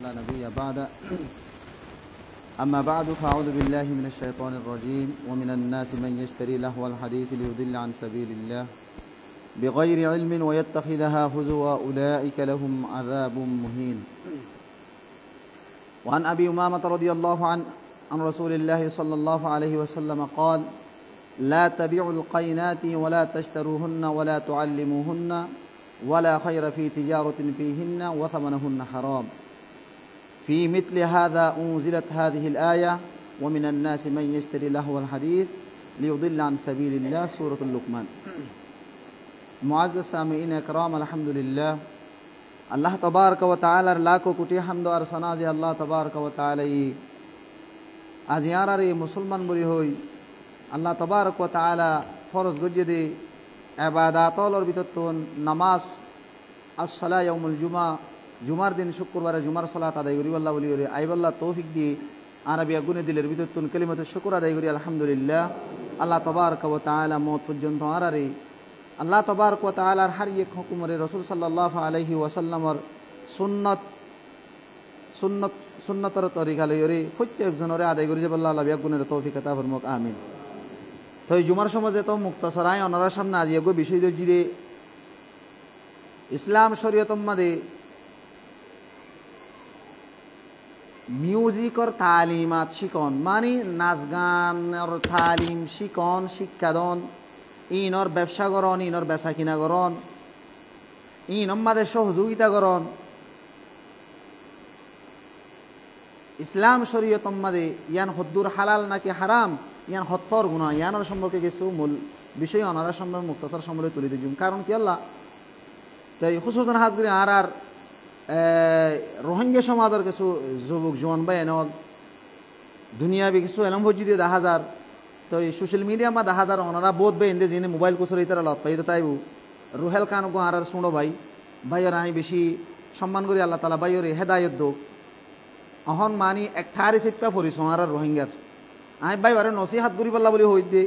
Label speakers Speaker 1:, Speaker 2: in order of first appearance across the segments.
Speaker 1: لا نبي بعد أما بعد فأعوذ بالله من الشيطان الرجيم ومن الناس من يشتري لهو الحديث ليضل عن سبيل الله بغير علم ويتخذها هزوا أولئك لهم عذاب مهين. وعن أبي أمامة رضي الله عنه عن رسول الله صلى الله عليه وسلم قال: لا تبيعوا القينات ولا تشتروهن ولا تعلموهن ولا خير في تجارة فيهن وثمنهن حرام. في مثل هذا أنزلت هذه الآية ومن الناس من يشتري لهو الحديث ليضل عن سبيل الله سورة اللقمان. মুআজ্জাজ সামিঈন ইকরাম, আলহামদুলিল্লাহ, আল্লাহ তাবারক ওয়া তাআলার লাখো কোটি হামদ আর সানা যে আল্লাহ তাবারক ওয়া তাআলা আজ ইয়ারারে মুসলমান বলি হই আল্লাহ তাবারক ওয়া তাআলা ফরজ গজ্জে দে ইবাদাতর ভিতর নামাজ as-সালা ইয়াউমুল জুমা জুমার দিন শুক্রবারে জুমার সালাত আদায় করি আল্লাহ বলি রে আইবাল্লাহ তৌফিক দিয়ে আরবি আগুনে দিলের ভিতর কালিমাতুশ শুকর আদায় করি আলহামদুলিল্লাহ। আল্লাহ তাবারক ওয়া তাআলা মওত পর্যন্ত আরারে আল্লাহ তবারক ওয়া তাআলার হার এক হুকুমরে রসুল সাল্লাল্লাহু আলাইহি ওয়াসাল্লামর সুন্নতর তরিকা লইরে প্রত্যেকজনরে আদায় করি যে বললা আল্লাহ বিয়াগুনের তৌফিক আতা ফরমাক আমিন। তো এই জুমার সমাজে তো মুক্তসরায় অনারার সামনে আজ এগো বিষয় জিরে ইসলাম শরীয়তর মাঝে মিউজিকর তালিমাত শিকন মানে নাচ গানের তালিম শিকন শিক্ষাদন ইনর ব্যবসা করন ইনর বেচা কিনা করন ইন আমাদের সহযোগিতা করন ইসলাম শরীয়ত মাদে ইয়ান হদ্দুর হালাল নাকি হারাম ইয়ান হত্তর গুনাহ ইয়ানোর সম্পর্কে কিছু মূল বিষয় অনারা সম্পর্কে মুক্তসর সম্বলে তুলে দিজুম। কারণ কি আল্লাহ তাই হুসুসান হাত করে আর রোহিঙ্গা সমাজের কিছু যুবক জোয়ান বা এনল দুনিয়াবি কিছু এলম ভজি দিয়ে 10,000 তো এই সোশ্যাল মিডিয়া মা 10,000 ওনারা বোধ বে ইন্দে যিনি মোবাইল কুসর ইতারা লত পাই তাইবু রুহেল কান গো আর শুনো ভাই ভাইয়ের আমি বেশি সম্মান করি আল্লাহ তাআলা ভাইয়ের হেদায়েত দো অহন মানি এক ঠারি সিটপা পরিছ আর রোহিঙ্গার আমি ভাই আরে নসিহত করি বল্লা বলি হই দে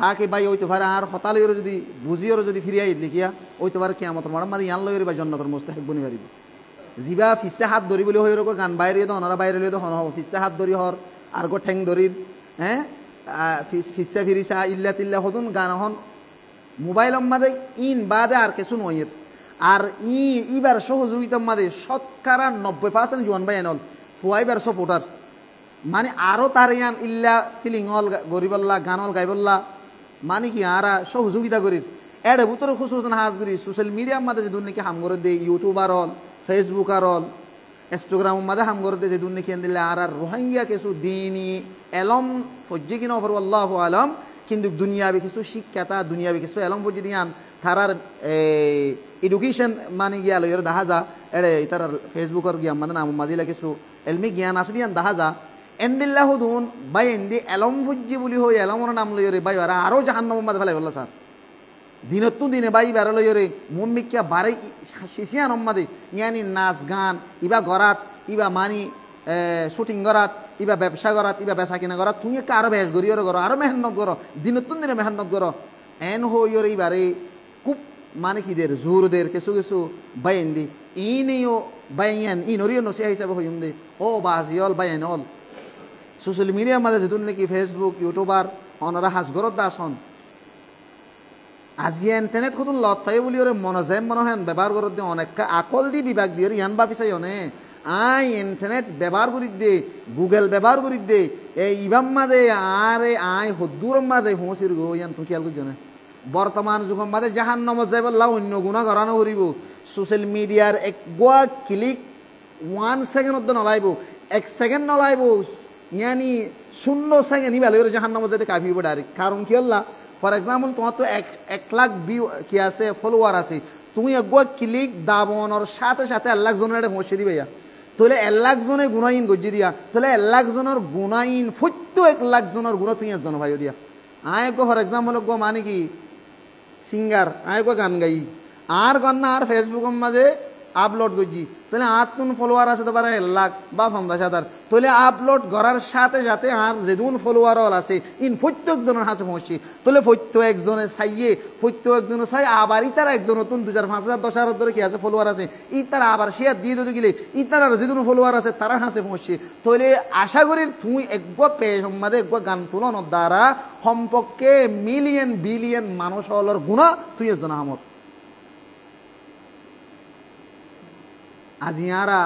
Speaker 1: থাকে ভাই ওই তো ভাই আর হতালির যদি বুঝিওর যদি ফিরিয়াই দেখিয়া ওই তো ভাই কিয়ামতের মারাম মাদি ইয়ান লইরে ভাই জান্নাতের মুস্তাহিক বনি পারিব জিবা ফিসা হাত ধরি বলি হই রকম গান বাইরে তো ওনারা বাইরে লই তো হন ফিসা হাত ধরি হর আর গো ঠ্যাং ধরির হ্যাঁ ফিসা ফিরিসা ইল্লা তিল্লা হদুন গান হন মোবাইল মাদে ইন বাদে আর কিছু নয়ের আর ইবার সহযোগিতার মাদে শতকরা 90% জোয়ান ভাই এনল ফুয়াইবার সাপোর্টার মানে আরো তার ইয়ান ইল্লা ফিলিং হল গরিবল্লা গানল গাইবল্লা মানে কি আরা সহযোগিতা করির এর ভিতরে খুশুসান হাত করি সোশ্যাল মিডিয়ার মাদে যে দুর্নীতি হাম করে দে ইউটিউবার হল ফেসবুকার হল ইনস্টাগ্রাম মাদে হাম করে দে যে দুর্নীতি দিলে আর রোহিঙ্গা কিছু দিনই এলম ফজ্জি কিনা অফর আল্লাহু আলম কিন্তু দুনিয়াবি কিছু শিক্ষাতা দুনিয়াবি কিছু এলম ফজ্জি দিয়ান তারার এডুকেশন মানে গিয়া লইর দেখা যা এড়ে তার ফেসবুকের গিয়া মানে নাম মাদিলা কিছু এলমি জ্ঞান আছে দিয়ান দেখা যা এন্দিল্লাহ দুন বাই এন্দি এলম ফজ্জি বলি হই এলমর নাম লইরে বাই আর আরো জাহান্নাম মাদে ফেলাই বললা স্যার দিনতো দিনে বাই বের লইরে মুম্মিকিয়া বারে শিশিয়ান মাদে ইয়ানি নাচ গান ইবা গরাত ইবা মানি শুটিং করাত ইবা ব্যবসা করাত ইবা বেচা কিনা করাত তুমি একটা আরো বেশ গরিয়র করো আরো মেহনত করো দিনতুন দিনে মেহনত করো এন হইর এইবারে খুব মানে কি দের জোর দের কিছু কিছু বাইন দি ইনিও বাইয়ান ইনরিও নসিহা হিসাবে হইম দে ও বাজিয়ল বাইন হল সোশ্যাল মিডিয়ার মাঝে যেতুন নাকি ফেসবুক ইউটিউবার অনারা হাজগরত দাস হন আজি ইন্টারনেট খুতুন লত পাই বলি ওরে মনজেম মনহেন ব্যবহার করত দিয়ে অনেক আকল দি বিভাগ দিয়ে ইয়ান বাপিসাই অনে আই ইন্টারনেট ব্যবহার করি দে গুগল ব্যবহার করি দে এই ইবাম মাদে আরে আই হদ্দুর মাদে হুঁসির গো ইয়ান তুই খেয়াল করছো না বর্তমান যুগম মাদে জাহান্নামে যাই বললা অন্য গুণা করানো করিব সোশ্যাল মিডিয়ার এক গোয়া ক্লিক 1 সেকেন্ড নলাইব 1 সেকেন্ড নলাইব ইয়ানি 0 সেকেন্ড ইবালে ওরে জাহান্নামে যাইতে কাফিব ডাইরেক্ট। কারণ কি আল্লাহ ফর এক্সাম্পল তোমার তো 1 লাখ ভিউ কি আছে ফলোয়ার আছে তুমি এক গোয়া ক্লিক দাবনের সাথে সাথে 1 লাখ জনের পৌঁছে দিবে ইয়া তাহলে 1 লাখ জনের গুণাইন গজ্জি দিয়া তাহলে 1 লাখ জনের গুণাইন ফত্যু 1 লাখ জনের গুণ তুই একজন ভাই দিয়া আয় গো ফর এক্সাম্পল গো মানে কি সিঙ্গার আয় গো গান গাই আর গান না আর ফেসবুকের মাঝে আপলোড গজ্জি তাহলে আত্মন ফলোয়ার আছে তো পারে 1 লাখ বা 50,000, তাহলে আপলোড করার সাথে সাথে আর যেদুন ফলোয়ার আছে ইন প্রত্যেকজনের হাতে পৌঁছি, তাহলে প্রত্যেকজনে চাইয়ে প্রত্যেকজনে চাই আবার ইতারা একজন নতুন 2,000 5,000 10,000 ধরে কি আছে ফলোয়ার আছে, ইতারা আবার শেয়ার দিয়ে দিতে গেলে ইতারা যেদুন ফলোয়ার আছে তারা হাতে পৌঁছি। তাহলে আশা করি তুই একবার পেশমাদে একবার গান তুলনের দ্বারা সম্পর্কে মিলিয়ন বিলিয়ন মানুষ হলোর গুণা তুই একজন আমত। আজি আরা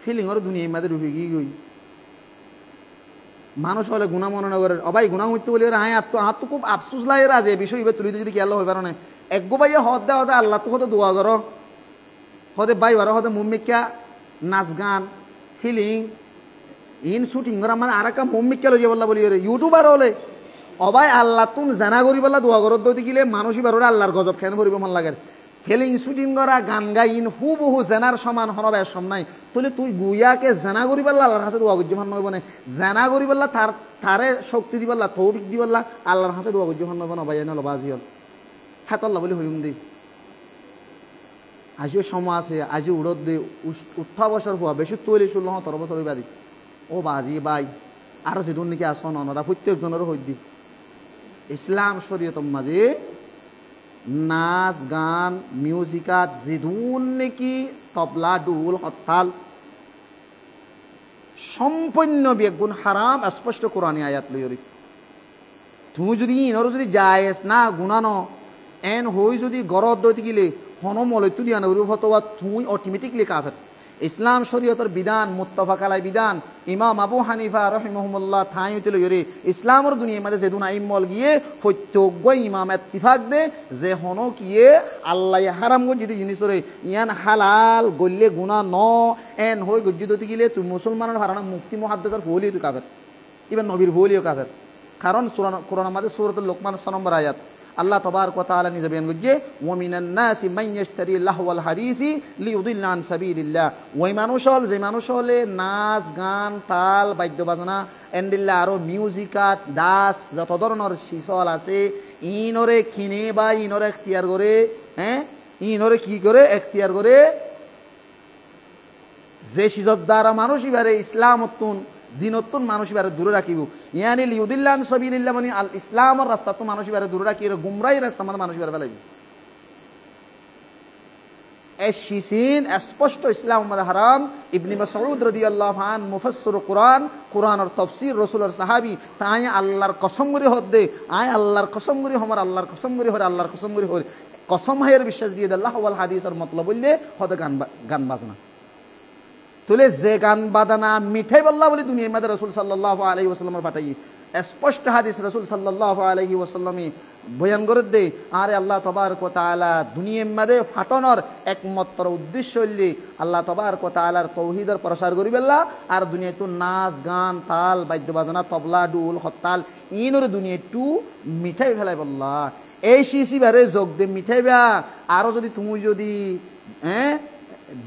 Speaker 1: ফিলিংর দুনিয়ার মাঝে ডুবে গিয়ে গই মানুষ হলে গুণা মনে করে অবাই গুণা হইতে বলি হ্যাঁ তো খুব আফসুস লাগে যে বিষয় এবার তুলি যদি খেয়াল হইবার না একগো ভাইয়া হদ দেওয়া হতে আল্লাহ তো হতে দোয়া করো হতে বাই বারো হতে মুম্মিকা নাচ গান ফিলিং ইন শুটিং করা মানে আর একটা মুম্মিকা লইয়া বললা বলি ইউটিউবার হলে অবাই আল্লাহ তুন জানা করি বললা দোয়া করো দৌড়ি গেলে মানুষই বারো আল্লাহর গজব খেন করিব মন লাগে ফিলিং শুটিং করা গান গাইন হুবহু জেনার সমান হনবে নাই, তাহলে তুই গুইয়াকে জেনা করি পারলা আল্লাহর হাতে দোয়া করতে ভান নইব না, জেনা করি পারলা তারে শক্তি দি পারলা তৌফিক দি পারলা আল্লাহর হাতে দোয়া করতে ভান নইব না। ভাইয়া নল বাজি হল হাত আল্লাহ বলি হইম দি আজিও সময় আছে আজি উড়ত দে 18 বছর হওয়া বেশি তৈরি 16-17 বছর হইবা দি ও বাজি বাই আর যেদুন নাকি আসন অনরা প্রত্যেকজনেরও হই দি ইসলাম শরীয়তর মাঝে নাচ গান মিউজিকাত যেদুন নাকি তবলা ডুল হত্তাল সম্পূর্ণ বেগুন হারাম স্পষ্ট কোরআনী আয়াত লইরি। তুমি যদি ইনরও যদি জায়েজ না গুণানো এন হই যদি গরদ দইতে গেলে হনমলে তুই দিয়া নবী ফতোয়া তুই অটোমেটিকলি কাফের। ইসলাম শরীয়তের বিধান মুত্তাফাক আলাই বিধান ইমাম আবু হানিফা রাহিমাহুল্লাহ ঠাঁই হইতে লইরে ইসলামের দুনিয়ার মধ্যে যেদুন আইমল গিয়ে প্রত্যেক ইমাম ইত্তিফাক দে যে হন কিয়ে আল্লাহ হারাম গো যদি জিনিসরে ইয়ান হালাল গল্লে গুনাহ ন এন হই গজ্জি দইতে গেলে তুই মুসলমানের হারানা মুফতি মুহাদ্দিসের ফলি তুই কাফের, ইবেন নবীর ফলিও কাফের। কারণ কোরআনের মধ্যে সূরাতুল লোকমান 6 নম্বর আয়াত আল্লাহ তবারক ওয়া তাআলা নিজে বয়ান করছে ওয়া মিনান নাসি মান ইয়াশতারি লাহওয়াল হাদিসি লিইউদিল্লা আন সাবিলিল্লাহ। ওই মানুষ হল যে মানুষ হলে নাচ গান তাল বাদ্য বাজনা এন্ডিল্লা আরো মিউজিকাত ডান্স যত ধরনের শিশল আছে ইনরে কিনে বা ইনরে এখতিয়ার করে ইনরে কি করে এখতিয়ার করে যে শিজত দ্বারা মানুষ ইবারে ইসলামতুন দিনতুন মানুষ ইবারে দূরে রাখিব ইয়ানি লিউদিল্লা আন সাবিলিল্লাহ মানে আল ইসলামের রাস্তা তো মানুষ ইবারে দূরে রাখি গুমরাই রাস্তা মানে মানুষ ইবারে ফেলাইব। এই শিসিন স্পষ্ট ইসলাম মানে হারাম। ইবনে মাসউদ রাদিয়াল্লাহু আন মুফাসসির কুরআন কুরআনের তাফসীর রাসূলের সাহাবী তাই আল্লাহর কসম করে হদে আয় আল্লাহর কসম করে হমার আল্লাহর কসম করে হরে আল্লাহর কসম করে হরে কসম হায়ের বিশ্বাস দিয়ে আল্লাহ ওয়াল হাদিসের মতলব বললে হদে গান বাজনা তুলে যে গান বাদানা মিঠাই বল্লা বলে দুনিয়ার মধ্যে রাসূল সাল্লাল্লাহু আলাইহি ওয়াসাল্লামের পাঠাই স্পষ্ট হাদিস রাসূল সাল্লাল্লাহু আলাইহি ওয়াসাল্লামই বয়ান করে দে আরে আল্লাহ তাবারক ওয়া তাআলা দুনিয়ার মধ্যে ফাটানোর একমাত্র উদ্দেশ্য হইলে আল্লাহ তাবারক ওয়া তাআলার তাওহীদের প্রসার করিবেল্লা আর দুনিয়াতে নাচ গান তাল বাদ্য বাজনা তবলা ডুল হত্তাল ইনর দুনিয়াটু মিঠাই ফেলাই বল্লা এই শিশি বারে যোগ দে মিঠাই বা আরো যদি তুমি যদি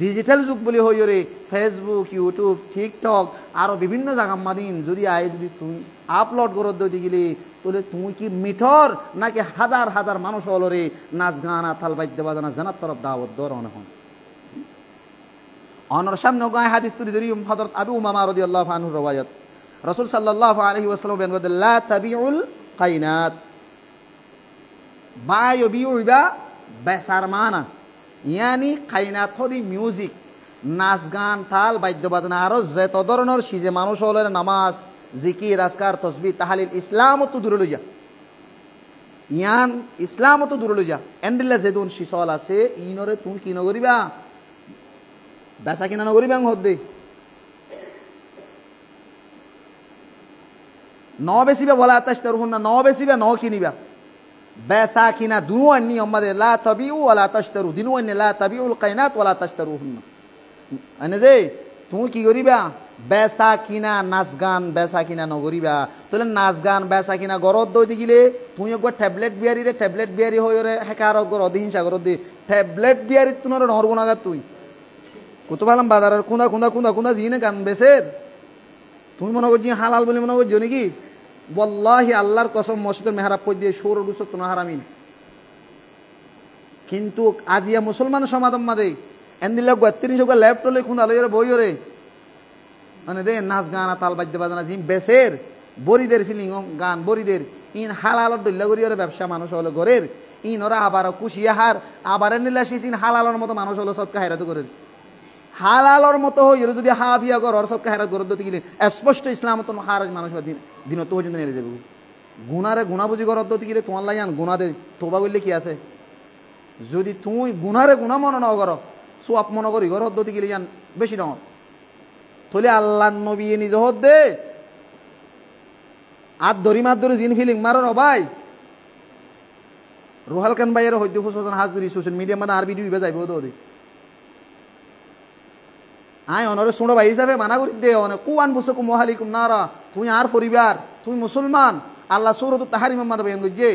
Speaker 1: ডিজিটাল যুগ বলি হই রে ফেসবুক ইউটিউব টিকটক আরো বিভিন্ন জায়গা মাদিন যদি আয় যদি তুমি আপলোড করত দিতে গেলে তাহলে তুমি কি মিঠর নাকি হাজার হাজার মানুষ হলো রে নাচ গান আতাল বাদ্য বাজানা জানার তরফ দাওয়াত দেওয়ার অনেক অনর সামনে গায়ে হাদিস তুলি ধরি হযরত আবু উমামা রাদিয়াল্লাহু আনহু রওয়ায়াত রাসূল সাল্লাল্লাহু আলাইহি ওয়াসাল্লাম বলেন লা তাবিউল কাইনাত বায়ু বিউবা বেসার মানা ইয়ানি কাইনাত হদি মিউজিক নাচ গান তাল বাদ্য বাজনা আরো যত ধরনের সিজে মানুষ হলের নামাজ জিকির আজকার তসবিহ তাহলিল ইসলামও তো দূরে লইয়া ইয়ান ইসলামও তো দূরে লইয়া এন্ডিল্লা যেদুন শিশল আছে ইনরে তুমি কি নগরিবা বেচা কিনা নগরিবা হদ্দে ন বেশিবা বলা তাস্তারুহুন না ন বেশিবা ন কিনিবা বেচা কিনা দুনুয়ান নিয়ম মাদে লা তাবিউ ওয়ালা তাশতারু দিনুয়ান লা তাবিউল কাইনাত ওয়ালা তাশতারুহুন আনে যে তুমি কি করিবা বেচা কিনা নাচ গান বেচা কিনা নগরিবা তাহলে নাচ গান বেচা কিনা গরত দইতে গিলে তুমি একবার ট্যাবলেট বিয়ারি হয়ে হেকার অধিহিংসা গরত দি ট্যাবলেট বিয়ারি তোমার নরগুনাগা তুই কত ভালাম বাজারের কুঁদা কুঁদা কুঁদা কুঁদা জিনে গান বেসের তুমি মনে করছি হালাল বলে মনে করছো নাকি বল্লাহি আল্লাহর কসম মসজিদের মেহরাব পই দিয়ে সৌর গুছো তোমার হারামিন কিন্তু আজিয়া মুসলমান সমাজম মাদে এন্দিলা গত্তিনি সব ল্যাপটপে খুন আলোরে বইরে মানে দে নাচ গান তাল বাদ্য বাজনা জিম বেসের বরিদের ফিলিং গান বরিদের ইন হালালর দল্লা করিয়ারে ব্যবসা মানুষ হলো ঘরের ইন ওরা আবার কুশিয়া হার আবার নিলা সিন হালালর মতো মানুষ হলো সৎকা হেরাত করে হালালর মতো হইল যদি হাফিয়া কর ওর সৎকা হেরাত করে দিতে গেলে স্পষ্ট ইসলাম তো হার মানুষ দিন তো পর্যন্ত নেড়ে যাবে গুনারে গুণা বুঝি করার দিতে গেলে তোমার লাগান গুণা দে তোবা করলে কি আছে যদি তুই গুনারে গুণা মনে ন কর সোয়াপ মনে করি ঘর দিতে গেলে জান বেশি নয় তাহলে আল্লাহ নবী নিজ হদ দে আর দড়ি মার ধরে জিন ফিলিং মারো ভাই রুহাল খান ভাইয়ের হইতে হোসেন হাজগুড়ি সোশ্যাল মিডিয়ার মধ্যে আর ভিডিও যাইব তো আয় অনরে শুনো ভাই হিসাবে মানা করি দে অনেক কুয়ান বুসে কু মহালিকুম নারা তুই আর পরিবার তুই মুসলমান আল্লাহ সূরাত তাহরিম মধ্যে বয়ান করছে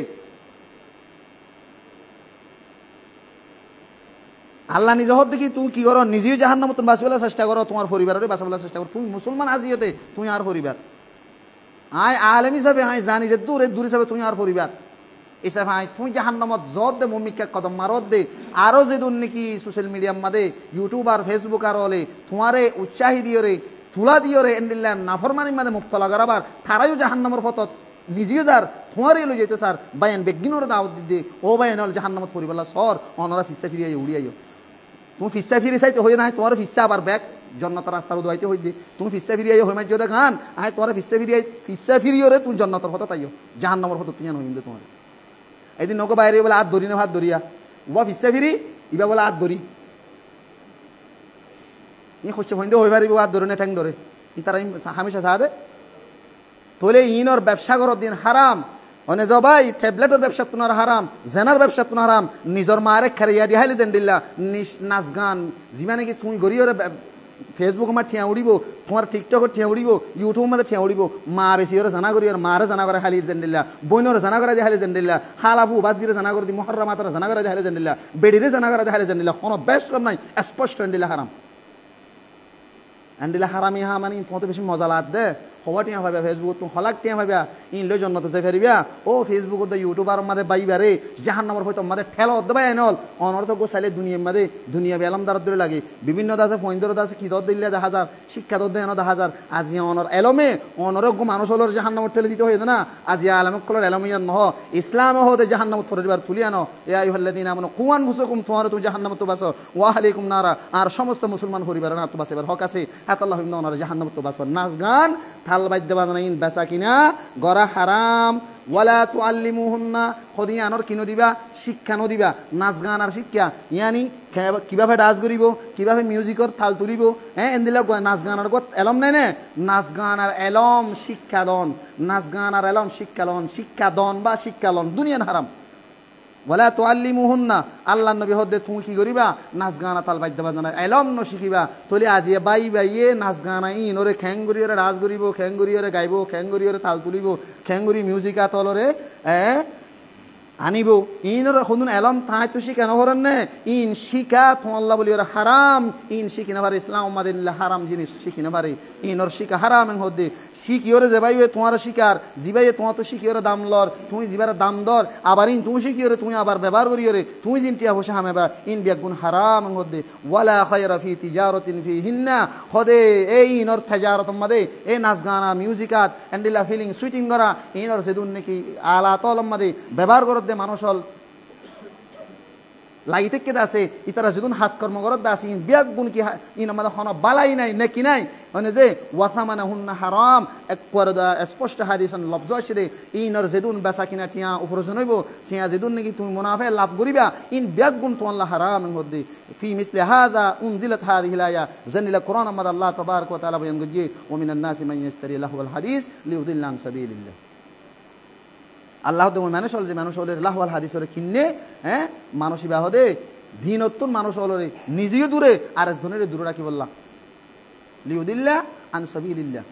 Speaker 1: আল্লাহ নিজ হদ দেখি তুই কি করো নিজেও জাহান্নাম মতন বাঁচবেলা চেষ্টা করো তোমার পরিবারের বাঁচাবেলা চেষ্টা করো তুমি মুসলমান আজিয়তে তুই আর পরিবার আয় আলেম হিসাবে আয় জানি যে দূরে দূর হিসাবে তুই আর পরিবার হিসাবে আয় তুই জাহান্নামত জত দে মমিকা কদম মারত দে আরো যে দুন নাকি সোশ্যাল মিডিয়ার মধ্যে ইউটিউব আর ফেসবুক আর হলে তোমারে উৎসাহী দিও রে তুলা দিও রে এন্ডিল্লা নাফরমানির মধ্যে মুক্তলা করাবার তারাইও জাহান্নামের পথত নিজেও যার তোমারই লই যেতে স্যার বায়ান বেগিনোর দাওয়াত দিতে ও বায়ান হল জাহান্নামত পরিবালা সর অনরা ফিসা ফিরিয়ে উড়িয়াইও তুমি ফিসা ফিরে চাইতে হয়ে না তোমার ফিসা আবার ব্যাগ জন্নতর রাস্তার উদাইতে হই দে তুমি ফিসা ফিরিয়ে হই মাঝে যদি গান আয় তোমার ফিসা ফিরিয়ে রে তুমি জন্নতর হতো তাইও জাহান্নামের হতো তুই হইম দে তোমার এইদিন নৌকো বাইরে বলে হাত ধরি না হাত ধরিয়া উবা ফিসা ফিরি ইবা বলে হাত ধরি ই খুশি হইন্দে হই পারিব হাত ধরে না ঠ্যাং ধরে ই তারা হামেশা সাহায্য তোলে ইনর ব্যবসা করার দিন হারাম অনে জবাই ট্যাবলেটের ব্যবসা তোমার হারাম জেনার ব্যবসা তোমার হারাম নিজর মারে খারিয়া দি হাইলে জেন্ডিল্লা নাচ গান যিমানে কি তুমি গরিয়রে ফেসবুক আমার ঠিয়া উড়িব তোমার টিকটকর ঠিয়া উড়িব ইউটিউব মধ্যে ঠিয়া উড়িব মা বেশি ওরে জানা করি আর মারে জানা করে হালি জেন্ডিল্লা বইনরে জানা করে হালি জেন্ডিল্লা হালাফু বাজিরে জানা করে দি মুহররমাতরে জানা করে হালি জেন্ডিল্লা বেডিরে জানা করে হালি জেন্ডিল্লা কোনো বেস্ট কাম নাই স্পষ্ট এন্ডিল্লা হারাম এন্ডিল্লা হারাম ইহা মানে তোমার তো বেশি মজা লাগ দে হওয়া টিয়া ভাবিয়া ফেসবুক তুমি হলাক টিয়া ভাবিয়া ইন লই জন্নত যে ফেরিবা ও ফেসবুক ইউটিউবার মাঝে বাইবারে জাহান্নামের হয়তো মাঝে ঠেলা দেবাই আনল অনর্থ গোসাইলে দুনিয়ার মাঝে দুনিয়া বেলাম দার ধরে লাগে বিভিন্ন দাসে ফৈন্দর দাসে কি দর দিলে 10,000 শিক্ষা দর দেন 10,000 আজি অনর এলমে অনরজ্ঞ মানুষ হলোর জাহান্নামের ঠেলে দিতে হয় না আজি আলমক কলর এলমিয়ান নহ ইসলাম হতে জাহান্নামত ফরিবার তুলিয়ানো ইয়া আইয়ুহাল্লাযীনা আমানু কুয়ান ফুসাকুম তোমার তুমি জাহান্নামত বাসো ওয়া আলাইকুম নারা আর সমস্ত মুসলমান পরিবার না তো বাসেবার হক আছে আল্লাহ ইন্না ওনার জাহান্নামত বাসো নাচ গান থাল বাদ্য বাজনাইন বেচা কিনা গড়া হারাম ওয়ালা তুআল্লিমুহুন্না খদিয়ানর কিনো দিবা শিক্ষা ন দিবা নাচ গান আর শিক্ষা ইয়ানি কিভাবে ডান্স করিব কিভাবে মিউজিকর থাল তুলিব হ্যাঁ এন্দিলা নাচ গান আর এলম নাই নে নাচ গান আর এলম শিক্ষা দন নাচ গান আর এলম শিক্ষা লন শিক্ষা দন বা শিক্ষা লন দুনিয়ান হারাম ওয়ালা তুআল্লিমুহুন্না আল্লাহ নবী হদে তুমি কি করিবা নাচ গানা তাল বাদ্য বাজনা এলম ন শিখিবা তলে আজিয়ে বাইয়ে নাচ গানা ইনরে খ্যাঙ্গুরিয়রে রাজ করিব খ্যাঙ্গুরিয়রে গাইব খ্যাঙ্গুরিয়রে তাল তুলিব খ্যাঙ্গুরি মিউজিকা তলরে আনিব ইনর হনুন এলম তাই তো শিখা নহরন নে ইন শিখা তোমাল্লা বলি ওর হারাম ইন শিখি না পারে ইসলাম আমাদের হারাম জিনিস শিখি না পারে ইনর শিখা হারাম হদে শিখিওরে যে ভাইয়ে তোমার শিকার জিবাইয়ে তোমার তো শিখিওরে দাম লর তুমি জিবার দাম দর আবার ইন তুমি শিখিওরে তুমি আবার ব্যবহার করিওরে তুমি জিনটিয়া বসে হামেবা ইন বিয়াগুন হারাম হদে ওয়ালা খায়রা ফি তিজারাতিন ফিহিন্না হদে এই ইনর তিজারত মাদে এ নাচ গানা মিউজিকাত এন্ডিলা ফিলিং সুইটিং করা ইনর সেদুন নাকি আলা তলম মাদে ব্যবহার করত দে মানুষল লাগিতে কেদা আছে ইতারা যেদিন হাজ কর্ম করত দা আছে ইন বিয়াক গুণ কি ইন আমাদের হন বালাই নাই নাকি নাই মানে যে ওয়াসামানা হুন্না হারাম এক পরদা স্পষ্ট হাদিসন লফজ আছে ইনর যেদিন বেচা কিনা টিয়া উপার্জন হইব সিয়া যেদিন নাকি তুমি মুনাফা লাভ করিবা ইন বিয়াক গুণ তোমাল্লা হারাম হদে ফি মিসলি হাযা উনজিলাত হাযিহিল আয়া জানিলা কুরআন আমাদের আল্লাহ তাবারক ওয়া তাআলা বয়ান করছে ওয়া মিনান নাসি মান ইস্তারি লাহুল হাদিস লিউদিল্লা আন সাবিলিল্লাহ আল্লাহ তো মানুষ হল যে মানুষ হলে লাহওয়াল হাদিস হলে কিনে হ্যাঁ মানসী বাহদে দিনত্তর মানুষ হলে নিজেও দূরে আর একজনের দূরে রাখি বললাম লিউদিল্লা আন সাবিলিল্লাহ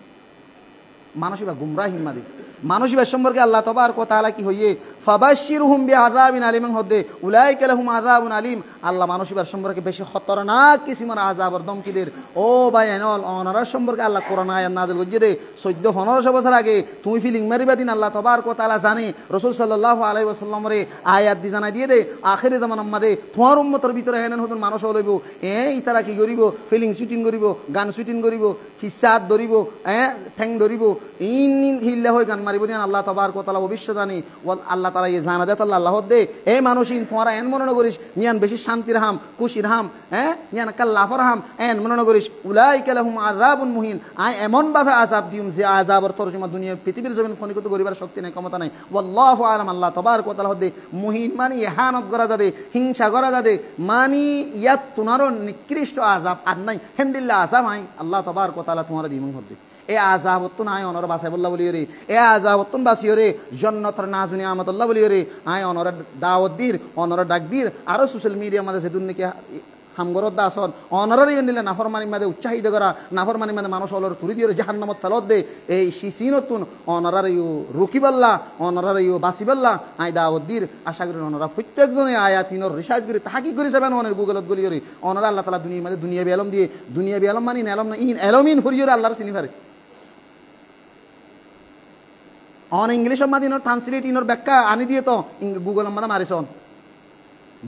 Speaker 1: মানসী বা গুমরাহ হিম্মাদি মানসী বা সম্পর্কে আল্লাহ তাবারক ওয়া তাআলা কি হইয়ে ফাবাশশিরহুম বিআযাবিন আলিমিন হদে উলাইকা লাহুম আযাবুন আলিম। আল্লাহ মানুষের সম্পর্কে বেশি খতরনাক কিসিমের আযাবর দমকিদের ও ভাই এনল অনারার সম্পর্কে আল্লাহ কোরআন আয়াত নাযিল করিয়ে দে 14-15 বছর আগে তুমি ফিলিং মারিবা দিন আল্লাহ তাবারক ওয়া তাআলা জানে রাসূল সাল্লাল্লাহু আলাইহি ওয়াসাল্লামের আয়াত দি জানাই দিয়ে দে আখিরি জামানার মধ্যে তোমার উম্মতের ভিতরে হেনেন হতুন মানুষ হইব তারা কি করিব ফিলিং শুটিং করিব গান শুটিং করিব ফিসাদ ধরিব ঠ্যাং ধরিব ইন হিল্লা হয়ে গান মারিব দিন আল্লাহ তাবারক ওয়া তাআলা ভবিষ্যৎবাণী আল্লাহ তাআলা এই জানা দেত আল্লাহ দে এই মানুষ ইন তোমারা এন মনে করিস নিয়ান বেশি শান্তির হাম খুশির হাম নিয়ান কাল্লাফর হাম এন মনে করিস উলাইকা লাহুম আযাবুন মুহিন আই এমন ভাবে আযাব দিম যে আযাবর তরজমা দুনিয়ার পৃথিবীর জমিন ফনিকত করিবার শক্তি নাই ক্ষমতা নাই ওয়াল্লাহু আলাম। আল্লাহ তাবারক ওয়া তাআলা দে মুহিন মানে ইহানত করা যাবে হিংসা করা যাবে মানি ইয়াত তুনারো নিকৃষ্ট আযাব আর নাই হেন্দিল্লা আযাব আই আল্লাহ তাবারক ওয়া তাআলা তোমার দিমন হদে এ আযাবতুন আয় অনর বাসাই বল্লা বলি রে এ আযাবতুন বাসি রে জান্নাতের নাজুনি আমাতুল্লাহ বলি রে আয় অনর দাওয়াত দির অনর ডাক দির আর সোশ্যাল মিডিয়া মাঝে সেদুন নাকি হামগরত দাসন অনরের নিলে নাফরমানি মাঝে উৎসাহিত করা নাফরমানি মাঝে মানুষ অলর তুলি দিয়ে জাহান্নামত ফেলত দে এই সিসিনতুন অনরার ইউ রুকিবাল্লা অনরার ইউ বাসিবাল্লা আই দাওয়াত দির আশা করি অনরা প্রত্যেকজনে আয়াত ইনর রিসার্চ করে তাহাকি করে যাবেন অনের গুগলত গলি করে অনরা আল্লাহ তাআলা দুনিয়া মাঝে দুনিয়া বেলম দিয়ে দুনিয়া বেলম মানি নেলম না ইন এলমিন হরিয়র আল্লাহর চিনি পারে অন ইংলিশের মাঝে ইনর ট্রান্সলেট ইনর ব্যাখ্যা আনি দিয়ে তো গুগলের মাঝে মারিছন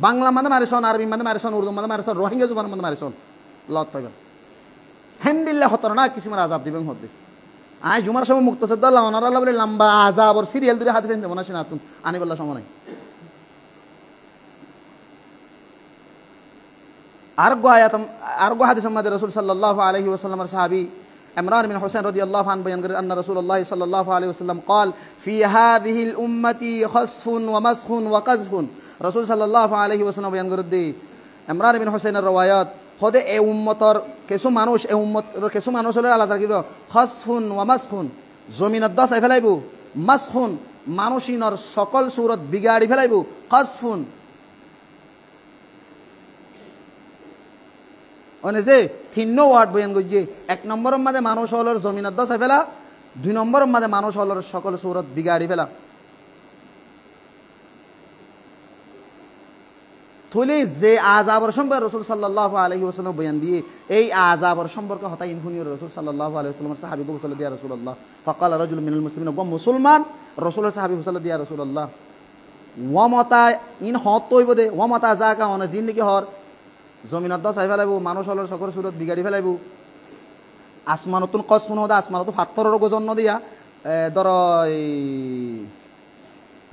Speaker 1: বাংলা মাঝে মারিছন আরবি মাঝে মারিছন উর্দু মাঝে মারিছন রোহিঙ্গা জুবানের মাঝে মারিছন লত পাইবেন হ্যান্ডিল্লা খতরনাক কিসিমের আযাব দিবেন হতে আয় জুমার সময় মুক্তসদ আল্লাহ অনার আল্লাহ বলে লম্বা আযাব আর সিরিয়াল ধরে হাদিস আনতে মনে আসে না তুন আনি বললা সময় নাই আরগো হাদিসের মধ্যে রাসূল সাল্লাল্লাহু আলাইহি ওয়াসাল্লামের সাহাবী ইমরান বিন হুসাইন রাদিয়াল্লাহু আনহু বয়ান করেন আন্না রাসূলুল্লাহ সাল্লাল্লাহু আলাইহি ওয়াসাল্লাম قال في هذه الامه خسف ومسخ وقذف রাসূল সাল্লাল্লাহু আলাইহি ওয়াসাল্লাম বয়ান করে দেই ইমরান বিন হুসাইনের riwayat খোদে এই উম্মতর কিছু মানুষ এই উম্মতর কিছু মানুষ হলে আলাদা কিব খাসফুন ওয়া মাসখুন জমিনত দসাই ফেলাইবো মাসখুন মানুষিনর সকল সুরত বিগাড়ি ফেলাইবো খাসফুন মানে যে তিন ওয়ার্ড বয়ান করছে এক নম্বরের মধ্যে মানুষ হলর জমিনত দসাই ফেলা দুই নম্বরের মধ্যে মানুষ হলর সকল সুরত বিগাড়ি ফেলা থলে যে আযাবর সম্পর্কে রাসূল সাল্লাল্লাহু আলাইহি ওয়াসাল্লাম বয়ান দিয়ে এই আযাবর সম্পর্কে হতাই ইনফুনি রাসূল সাল্লাল্লাহু আলাইহি ওয়াসাল্লামের সাহাবী বলে দিয়া রাসূলুল্লাহ ফাকাল রাজুল মিনাল মুসলিমিন গো মুসলমান রাসূলের সাহাবী বলে দিয়া রাসূলুল্লাহ ওয়া মাতা ইন হত হইব দে ওয়া মাতা জাকা অন জিন্দেগি হর জমিনত দসাই ফেলাইবো মানুষ হলর সকল সুরত বিগাড়ি ফেলাইবো আসমানতুন কসমুন হদা আসমানতু ফাত্তরের জন্য দিয়া ধর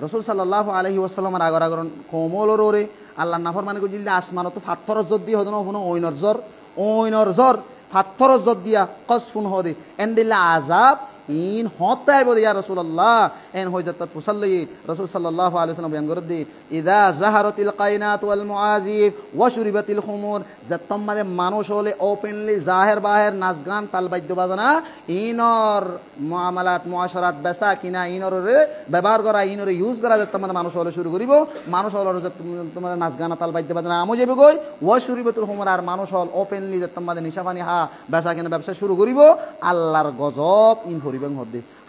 Speaker 1: রাসূল সাল্লাল্লাহু আলাইহি ওয়াসাল্লামের আগর আগর কোমলরে আল্লাহ নাফরমানি করে দিলে আসমানত ফাত্তর জোর দিয়ে হদন হনো ওইনর জোর ফাত্তর জোর দিয়া কসফুন হদে এন্দিল্লা আযাব ইন হতাই বলে ইয়া রাসূলুল্লাহ এন হযরত ফুসাল্লি রাসূল সাল্লাল্লাহু আলাইহি ওয়াসাল্লাম বয়ান করে দি ইদা যাহারাতিল কায়নাত ওয়াল মুআজিব ওয়া শুরিবাতিল খুমুর যতম মানে মানুষ হলে ওপেনলি জাহের বাহের নাচ গান তাল বাদ্য বাজনা ইনর মুআমালাত মুআশারাত বেচা কিনা ইনর ব্যবহার করা ইনর ইউজ করা যতম মানে মানুষ হলে শুরু করিব মানুষ হল তোমাদের নাচ গান তাল বাদ্য বাজনা আমো যাবে গই ওয়া শুরিবাতুল খুমুর আর মানুষ হল ওপেনলি যতম মানে নিশাপানি হা বেচা কিনা ব্যবসা শুরু করিব আল্লাহর গজব ইন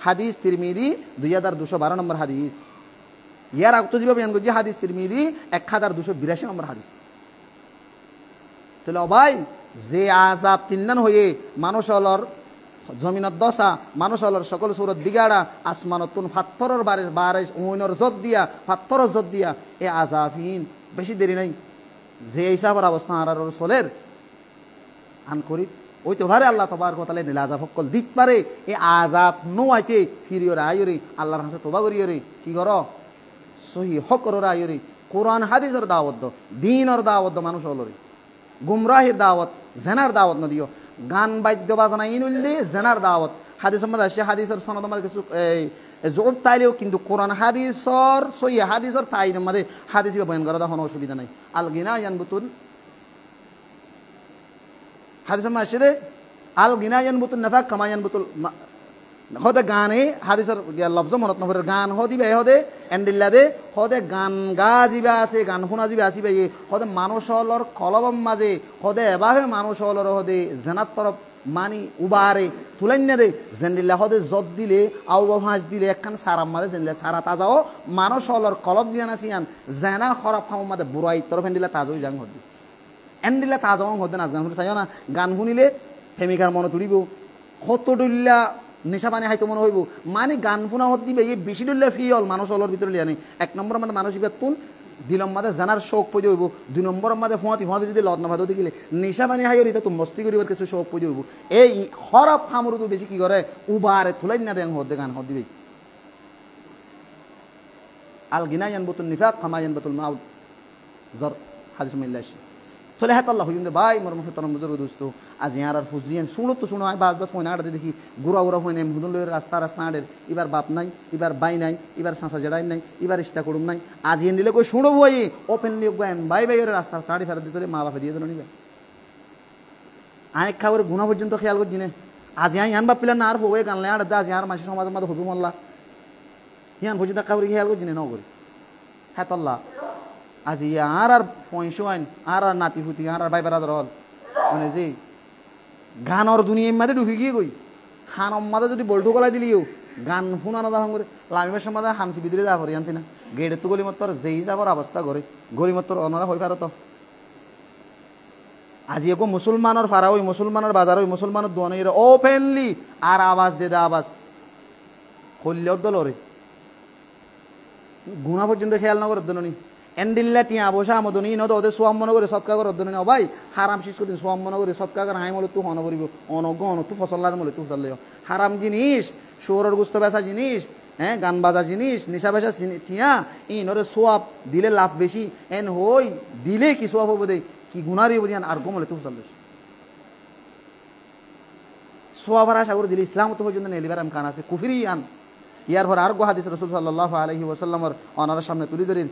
Speaker 1: হাদিস তিরমিজি 2212 নম্বর হাদিস ইয়ার আগতো যেভাবে বয়ান করছি হাদিস তিরমিজি 1282 নম্বর হাদিস তাহলে ভাই যে আযাব তিন্নান হয়ে মানুষ হলর জমিনত দশা মানুষ হলর সকল সুরত বিগাড়া আসমানতুন ফাত্তরের বারিশ ওইনর জত দিয়া ফাত্তরের জত দিয়া এ আযাবহীন বেশি দেরি নাই যে হিসাবের অবস্থা আর রসুলের আন করি ওই তো ভারে আল্লাহ তাবারক ওয়া তাআলা নীল আযাব সকল দিত পারে এই আযাব নোয়াইতে ফিরিয়রে আইরে আল্লাহর কাছে তওবা করিয়রে কি করো সহি হক করো আইরে কোরআন হাদিসের দাওয়াত দাও দ্বীনের দাওয়াত দাও মানুষ হলরে গুমরাহির দাওয়াত জেনার দাওয়াত না দিও গান বাদ্য বাজনা ইনুল দি জেনার দাওয়াত হাদিসের মধ্যে আসে হাদিসের সনদ মধ্যে কিছু জোর তাইলেও কিন্তু কোরআন হাদিসর সহি হাদিসের তাইদের মধ্যে হাদিস বয়ান করা কোনো অসুবিধা নাই আল গিনা ইয়ানবুতুল হাদিসের মধ্যে আসে আল গিনা ইয়ানবুতুল নাফাক কামা ইয়ানবুতুল হদে গানে হাদিসের লফজ মনত নপরে গান হদিবে হদে এন্ডিল্লা দে হদে গান গা যিবা আছে গান শুনা যিবা আসিবে হদে মানুষ হলর কলবম মাঝে হদে এবাহে মানুষ হলর হদে জেনাত তরফ মানি উবারে তুলাইনা দে জেন্ডিল্লা হদে জত দিলে আউ হাঁস দিলে একখান সারাম মাঝে জেন্ডিল্লা সারা তাজাও মানুষ হলর কলব জিয়ান আসিয়ান জেনা খরাব ফাম মাঝে বুড়াই তরফ এন্ডিল্লা তাজই যাং হদি এন্ডিল্লা তাজাও হদে নাচ গান শুনে চাইও না গান শুনিলে প্রেমিকার মনে তুলিব হত ডুল্লা নেশা পানি হাইতো মনে হইব মানে গান শুনা হত দিবে এই বেশি ডুল্লা ফি হল মানুষ হলর ভিতরে লিয়া নেই এক নম্বর মাঝে মানুষ ইবাতুন দিলম মাঝে জানার শোক পড়ে হইব দুই নম্বর মাঝে ফুঁয়াতি যদি লত না ভাতো দেখিলে নেশা পানি হাই এটা তো মস্তি করিবার কিছু শোক পড়ে হইব এই হরফ ফামরু তো বেশি কি করে উবারে তুলাই না দেন হদ গান হদ দিবে আল গিনা ইয়ানবুতুন নিফাক কামা ইয়ানবুতুল মাউদ জর হাদিস মিল্লাহ চলে হাত আল্লাহ হইন্দে ভাই মর মুহতারাম বুজুর্গ দোস্ত আজ ইয়ার আর ফুজিয়ান শুনো তো শুনো আই বাস মনে আড়তে দেখি গুড়া উড়া হইনে মুদুন লইর রাস্তা আড়ের এবার বাপ নাই এবার বাই নাই এবার সাঁসা জেড়াই নাই এবার ইস্তা করুম নাই আজ ইয়ে দিলে কই শুনো বই ওপেনলি গান বাই বাই রাস্তার সাড়ি ফেরত দিতে মা বাপে দিয়ে দিল নিবে আয় খাওয়ার গুণা পর্যন্ত খেয়াল করছি না আজ ইয়ান বাপ পিলার না আর হয়ে গানলে আড়ে আজ ইয়ার মাসি সমাজের মাঝে হবি মল্লা ইয়ান পর্যন্ত খাওয়ার খেয়াল করছি না নগরী হ্যাঁ আল্লাহ আজ আর পয়সা আইন আর নাতি ফুতি আর ভাই বেড়াদার হল মানে যে গানর দুনিয়ার মাঝে ঢুকে গিয়ে গই খানম মাঝে যদি বল্টু গলাই দিলিও গান শুনানো দাম করে লামিমের সমাজে হানসি বিদিরে যা করি আনতি না গেটের তো গলিমত্তর যেই যাবার অবস্থা করে গলিমত্তর অনরা হয়ে পারত আজি একো মুসলমানের ফারা ওই মুসলমানের বাজার ওই মুসলমানের দোয়ানের ওপেনলি আর আওয়াজ দে দা আওয়াজ হল্লেও দলরে গুণা পর্যন্ত খেয়াল না করে দনি এন্ডিল্লা টিয়া বসা আমদনি নদ ওদের সোয়াম মনে করে সৎকা করে অর্ধনি ভাই হারাম শিশ করে সোয়াম মনে করে সৎকা করে হাই মলে তু হন করিব অনজ্ঞ অন তু ফসল লাগে মলে তু ফসল লেও হারাম জিনিস শোরের গুস্ত বেচা জিনিস হ্যাঁ গান বাজা জিনিস নিশা বেচা টিয়া ইনরে সোয়াব দিলে লাভ বেশি এন হই দিলে কি সোয়াব হবো দে কি গুণারি বুঝিয়ান আর গমলে তু ফসল লেস সোয়াবার আশা করে দিলে ইসলাম তো পর্যন্ত নেলিবার আমি কান আছে কুফিরি আন ইয়ার পর আর গো হাদিস রাসূল সাল্লাল্লাহু আলাইহি ওয়াসাল্লামের অনার সামনে তুলি ধরেন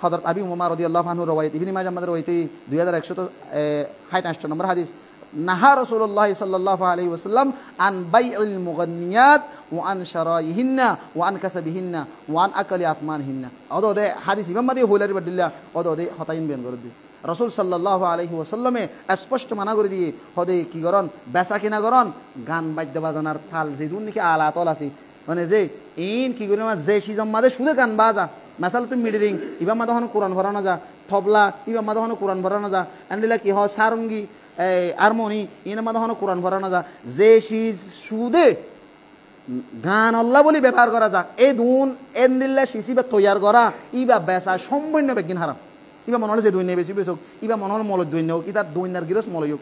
Speaker 1: হযরত আবি উমামা রাদিয়াল্লাহু আনহু রওয়ায়াত ইবনে মাজাহ আমাদের ওইতে 2168 নম্বর হাদিস নাহা রাসূলুল্লাহ সাল্লাল্লাহু আলাইহি ওয়াসাল্লাম আন বাইউল মুগন্নিয়াত ওয়া আন শারাইহিন্না ওয়া আন কাসাবিহিন্না ওয়া আন আকলি আতমানহিন্না ওদে হাদিস ইমাম মাদি হইলারি বাদিল্লাহ ওদে হতাইন বেন করে দি রাসূল সাল্লাল্লাহু আলাইহি ওয়াসাল্লামে স্পষ্ট মানা করে দিয়ে হদে কি করন বেচা কিনা করন গান বাদ্য বাজানার থাল যেদুন নাকি আলাতল আছে মানে যে ইন কি করে যে সিজম মাদে শুধু গান বাজা মাসাল তুমি মিডিরিং ইবা মাদা হন কোরআন ভরানো যা থবলা ইবা মাদা হন কোরআন ভরানো যা এন্ডিলা কি হয় সারঙ্গি হারমোনি ইনা মাদা হন কোরআন ভরানো যা যে সিজ সুদে গান আল্লাহ বলি ব্যবহার করা যা এই দুন এন্ডিল্লা সিসিবা তৈয়ার করা ইবা বেচা সম্পূর্ণ বেগিন হারাম ইবা মনে হলে যে দৈন্য বেশি বেশক ইবা মনে হল মল দৈন্য কি তার দৈন্যার গিরস মলয়োগ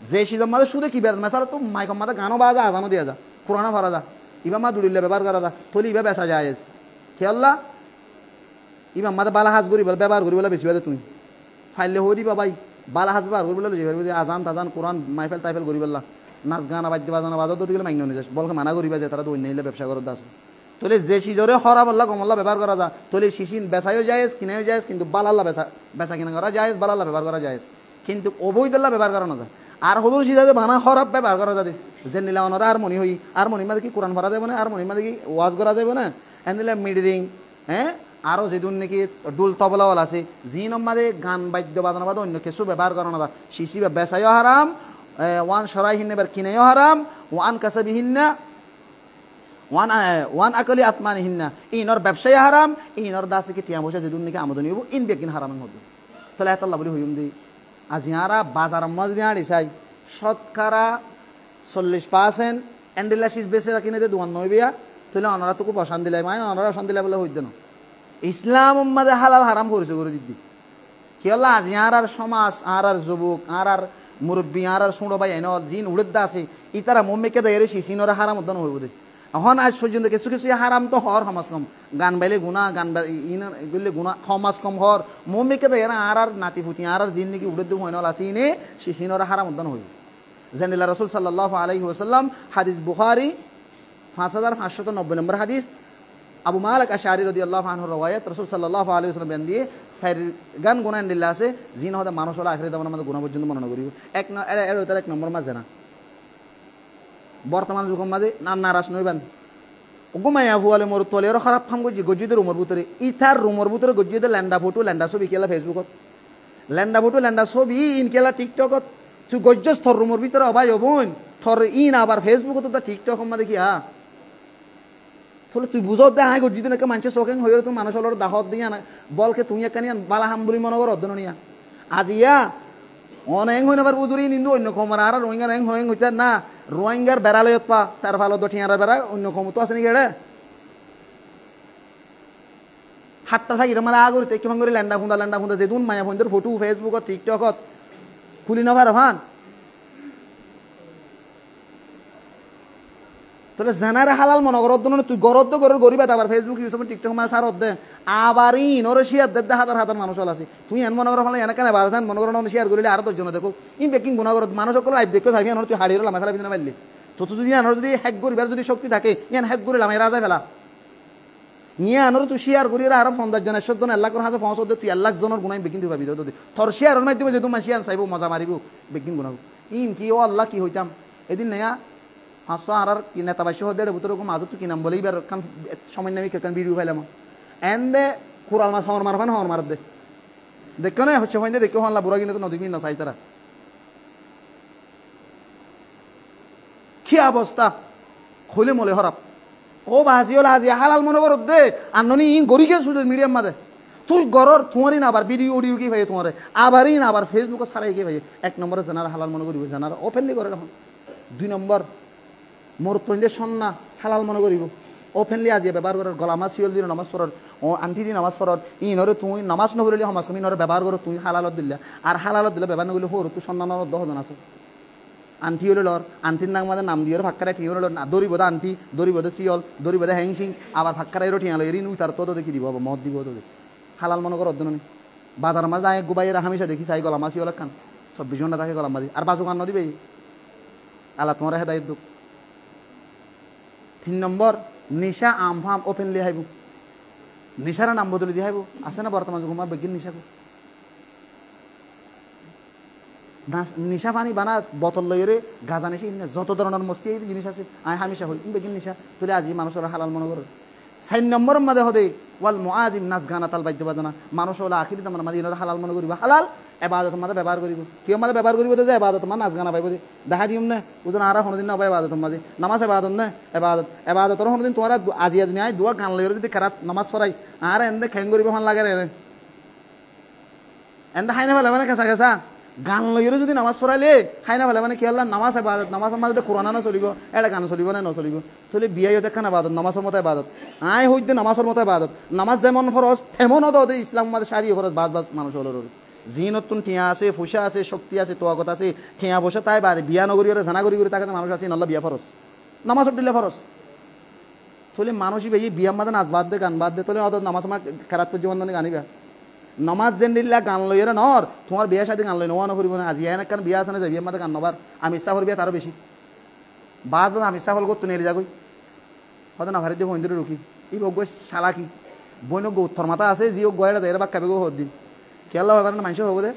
Speaker 1: যে সিজম মাদে সুদে কি বের মাসাল তো মাইকম মাদা গানও বাজা আজানো দিয়া যা কোরআনও ভরা যা ইবা মা দুলিল্লা ব্যবহার করা যা থলি ইবা বেচা যায় খেয়াল্লা ইবা মাদা বালা হাজ করি ব্যবহার করি বলে বেশি বাদে তুমি ফাইলে হই দিবা ভাই বালা হাজ ব্যবহার করি বলে আজান তাজান কোরআন মাইফেল টাইফেল করি বললা নাচ গান বাদ্য বাজানা বাজাও তো দিলে মাইন্য নিয়ে বলকে মানা করিবা যে তারা তো অন্য নিলে ব্যবসা করতে আসে তোলে যে সিজরে হরা বললা কমল্লা ব্যবহার করা যা তোলে শিশিন বেচাইও যায় কিনাও যায় কিন্তু বালাল্লা বেচা কিনা করা যায় বালাল্লা ব্যবহার করা যায় কিন্তু অবৈধল্লা ব্যবহার করা না যায় আর হদুর সিজাতে বানা হরাব ব্যবহার করা যায় যে নিলা অনরা আর মনি হই আর মনির মাঝে কি কোরআন ভরা যাবে না আর মনির মাঝে কি ওয়াজ করা যাবে না এনে মিডিরিং হ্যাঁ আরও যেদুন নাকি ডুল তবলাওয়াল আছে যি নম্বরে গান বাদ্য বাজানো বাদ অন্য কিছু ব্যবহার করানো না শিশি বা বেচাইও হারাম ওয়ান সরাইহিন্না এবার কিনাইও হারাম ওয়ান কাসাবিহিন্না ওয়ান আকলি আতমানিহিন্না ইনর ব্যবসায়ী হারাম ইনর দাসে কি টিয়া বসে যেদুন নাকি আমদানি হবো ইন বেকিন হারামের মধ্যে তাহলে এত আল্লাহ বলি হইম দি আজ ইয়ারা বাজার মধ্যে আড়ি চাই শতকরা 40% এন্ডিলা শিস বেচে কিনে দিয়ে দোয়ান নয় বিয়া তাহলে অনারা তোকে বসান দিলাই মায় অনারা বসান দিলাই বলে হইতে না ইসলাম মাঝে হালাল হারাম করেছে করে দিদি কি হল আজ আর সমাজ আর যুবক আর মুরব্বী আর সুড়ো ভাই এনে জিন উড়েদা আছে ইতারা মম্মিকে দেয় সিনরা হারাম উদ্যান হইব দে এখন আজ পর্যন্ত কিছু কিছু হারাম তো হর সমাজ কম গান বাইলে গুণা গান গেলে গুণা সমাজ কম হর মম্মিকে দেয় আর নাতি ফুটি আর জিন নাকি উড়ে দেবো হইন আছে ইনে সিনরা হারাম উদ্যান হইব জানিলা রসুল সাল্লাল্লাহু আলাইহি ওয়াসাল্লাম হাদিস বুখারী 5590 নম্বর হাদিস আবু মালিক আশআরী রাদিয়াল্লাহু আনহু রওয়ায়াত রাসূল সাল্লাল্লাহু আলাইহি ওয়াসাল্লাম বেন দিয়ে সাইর গান গুনাহ এন্ডিল্লা আছে জিন হদা মানুষ হলো আখিরাতে আমাদের গুনাহ পর্যন্ত মনে করিব এক নম্বর মাঝে না বর্তমান যুগের মাঝে নারাজ নইবেন ঘুমাইয়া ফুয়ালে মোর তলেরও খারাপ ফাম গজি গজিদের রুমের ভিতরে ইথার রুমের ভিতরে গজিদের ল্যান্ডা ফটো ল্যান্ডা ছবি কেলা ফেসবুকত ল্যান্ডা ফটো ল্যান্ডা ছবি ইন কেলা টিকটকত তুই গজ্জস থর রুমের ভিতরে অবাই হবন থর ইন আবার ফেসবুকত তো টিকটক মা দেখি হা তাহলে তুই বুঝো দে হাই গজি দিন মানুষের শোকেন হয়ে তুমি মানুষ হলোর দাহত দিয়া না বলকে তুমি এখানে বালা হাম বলি মনে কর অধ্যয়ন নিয়া আজ ইয়া অনেক হইন আবার বুঝুরি নিন্দু অন্য খমর আর রোহিঙ্গার এং হইং হইতে না রোহিঙ্গার বেড়ালয়ত পা তার ভালো দঠিয়ারা বেড়া অন্য ক্ষমতা আছে নাকি এড়ে হাতটা ভাই এরম আগরিতে কেমন করে ল্যান্ডা ফুন্দা যেদুন মায়া ফোনদের ফটো ফেসবুকত টিকটকত খুলি নভার ভান তাহলে জানারে হালাল মনে করত না তুই গরদ্দ করে গরিবা আবার ফেসবুক ইউটিউব টিকটক মা সার দে আবার ইন ওরে শেয়ার দে হাজার হাজার মানুষ আছে তুই এন মনে করা ফলে এনে কেন বাজান মনে করো শেয়ার করিলে আর 10 জন দেখো ইন বেকিং গুণা করত মানুষ সকল লাইভ দেখো থাকি তুই হাড়িয়ে লামা ফেলা বিনা পারলি তো তুই যদি আনর যদি হ্যাক করিবার যদি শক্তি থাকে ইয়ান হ্যাক করে লামাই রাজা ফেলা নিয়ে আনর তুই শেয়ার করিয়ে আর 50 জন 100 জন আল্লাহ করে হাজার 500 তুই আল্লাহ জনের গুণাই বেকিং দিবা বিদ তোর শেয়ারের মাধ্যমে যে তোমার শেয়ার চাইবো মজা মারিব বেকিং গুণা ইন কি ও আল্লাহ কি হইতাম এদিন নেয়া হাসো আর কি নেতা বাইশ দেড় ভিতরে মাঝে তুই কি নাম বলে এবার কান সময় নামি কেন ভিডিও ফাইলাম এন দে কুরাল মাছ হওয়ার মারফান হওয়ার মার দে দেখো না হচ্ছে হয় দেখো হল্লা বুড়া কিনে তো নদী না চাই তারা কি অবস্থা হইলে মলে হরাপ ও বাজিও লাজিয়া হালাল মনে করত দে আননি ইন গরিকে সোশ্যাল মিডিয়ার মাঝে তুই গরর তোমারই না আবার ভিডিও অডিও কি ভাই তোমার আবারই না আবার ফেসবুকে ছাড়াই কি ভাই এক নম্বরে জানার হালাল মনে করিব জানার ওপেনলি করে এখন 2 নম্বর মোর তৈন্দে সন্না হালাল মনে করিব ওপেনলি আজি ব্যবহার করার গলামা সিওল দিন নামাজ পড়ার ও আন্টি দিন নামাজ পড়ার ইনরে তুই নামাজ নকরিলে সমাজ কমি ইনরে ব্যবহার করো তুই হালালত দিলা আর হালালত দিলে ব্যবহার নকরিলে হর তুই সন্ন্যান 10 জন আছে আন্টি হলে লর আন্টির নাম আমাদের নাম দিয়ে ফাঁকারে ঠিয় লর দড়িবোধ আন্টি দড়িবোধ সিওল দড়িবোধ হ্যাংসিং আবার ফাঁকারে ঠিয়ালো এরিন উই তার তো দেখি দিব মদ দিব তো হালাল মনে করো অধ্যয়ন বাজার মাঝে আয় গুবাইয়ের হামেশা দেখি চাই গলামা সিওল খান 24 ঘন্টা থাকে গলাম বাজি আর বাজু কান দিবে আল্লাহ তোমার হেদায়ত দুঃখ 3 নম্বর নিশা আমফাম ওপেনলি হাইব নিশার নাম বদলে দিয়ে হাইব আছে না বর্তমান যুগ বেগিন নিশাকে নিশা পানি বানা বোতল লইরে গাজা নিশি যত ধরনের মস্তি এই জিনিস আছে আয় হামেশা হই বেগিন নিশা তুলে আজি মানুষের হালাল মনে করো 4 নম্বরের মাঝে হদে ওয়াল মুআজিম নাচ গানা তাল বাদ্য বাজনা মানুষ হলো আখিরি তোমার মাঝে ইনর হালাল মনে করিব হালাল এবাদত মাঝে ব্যবহার করিব কেউ মাঝে ব্যবহার করিব যে এবাদত মা নাচ গানা পাইব দেখা দিম না ওজন আর কোনোদিন না এবাদত মাঝে নামাজ এবাদত না এবাদতর কোনোদিন তোমার আজি দুনিয়া আয় দুয়া গান লইরে যদি খারাপ নামাজ পড়াই আর এন্দে খেং করিব ভাল লাগে রে এন্দে হাইনা ভালো মানে কেঁচা কেঁচা গান লইরে যদি নামাজ পড়াইলে হাইনা ভালো মানে কি আল্লাহ নামাজ এবাদত নামাজের মাঝে কোরআন না চলিব এটা গান চলিব না নচলিব চলি বিয়াই দেখা এবাদত নামাজের মতো এবাদত আয় হইতে নামাজের মতো এবাদত নামাজ যেমন ফরজ তেমন হতো ইসলাম মাঝে সারি ফরজ বাস বাস মানুষ হলো জিনতুন ঠিয়া আছে ফুসা আছে শক্তি আছে তোয়াগত আছে ঠিয়া বসে তাই বাদে বিয়া নগরী করে জানা করি করে তাকে মানুষ আছে নল্লা বিয়া ফরজ নামাজ দিলে ফরজ তাহলে মানুষই ভাই বিয়ার মাঝে নাচ বাদ দে গান বাদ দে তাহলে অত নামাজ আমার খারাপ জীবন মানে গানিবা নামাজ যেন দিল্লা গান লইরে নর তোমার বিয়া সাথে গান লই নেওয়া নকরিব না আজি এনে কারণ বিয়া আছে না যে বিয়ার মাঝে গান নবার আমি ইচ্ছা করবি তারও বেশি বাদ আমি ইচ্ছা ফল করতো নেড়ে যাগই হয়তো না ভারি দিয়ে বন্ধুরে রুকি এই বগ শালা কি বইন উত্তর মাথা আছে যি গয়টা দেয় বা কাবে গো হদ দিন কেলা ব্যাপার না মানুষ হবো দে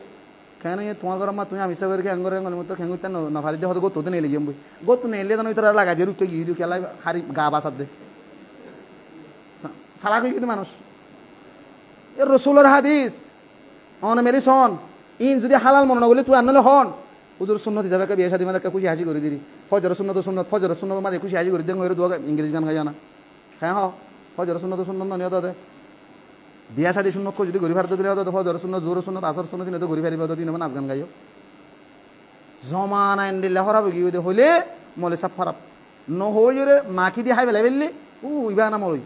Speaker 1: কেন তোমার ঘর মা তুমি আমি ইচ্ছা করে খেঙ্গরে মতো খেঙ্গুতে না ভারি দিয়ে হয়তো গোতো নেলে গিয়ে বই গোতো নেলে তো তারা লাগাই দিয়ে রুকে গিয়ে খেলা হারি গা বাসার দে শালা কই কিন্তু মানুষ এ রসুলের হাদিস অন মেরি সন ইন যদি হালাল মনে না বলে তুই আনলে হন উদুর সুন্নত হিসাবে বিয়ে শাদী মাঝে খুশি হাসি করে দিলি ফজর সুন্নত মাঝে খুশি হাসি করে দেন দোয়া ইংরেজি গান খাই জানা হ্যাঁ ফজর সুন্নত নিয়ত দে বিয়া শাদী সুন্নত যদি ঘুরি ফারতে দিলে হতো ফজর সুন্নত জোর সুন্নত আসর সুন্নত দিনে তো ঘুরি ফারিব তিন নাচ গান গাইও জমা নাইন দিলে হরাব গিয়ে হইলে মলে সাপ খারাপ নহই রে মাখি দিয়ে হাই বেলাই ফেললি ইবা না মরই